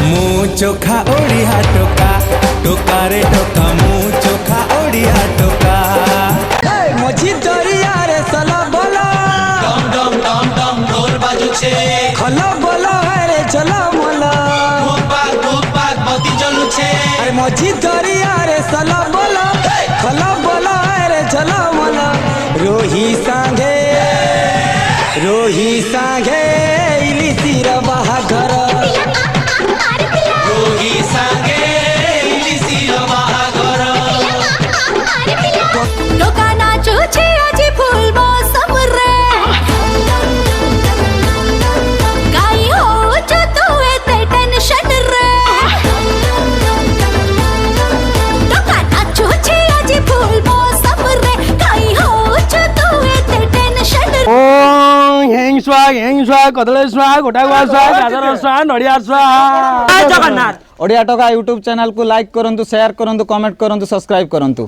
मु चोखा ओडिया टोका टोका रे टोका मु चोखा ओडिया टोका मझी दरिया रे सला बोला डम डम डम डम ढोल बाजुछे खला बोला रे चला मोला घुपाक बत्ती जलुछे अरे मझी दरिया रे सला बोला खला बोला रे चला मोला रोही सांगे इलिसिर बाहाघर रोही सांगे इलिसिर बाहाघर टोका नाचुछे आजी फूल मौसम रे काई होछ तू एते टेंशन रे टोका नाचुछे आजी फूल मौसम रे काई होछ तू एते टेंशन रे हेंग स्वाग कदले स्वाग गोटागुआ स्वाग गाजर स्वाग नड़िया स्वाग जगन्नाथ ओडिया टोका यूट्यूब चैनल को लाइक करंतु शेयर करंतु कमेंट करंतु सब्सक्राइब करंतु।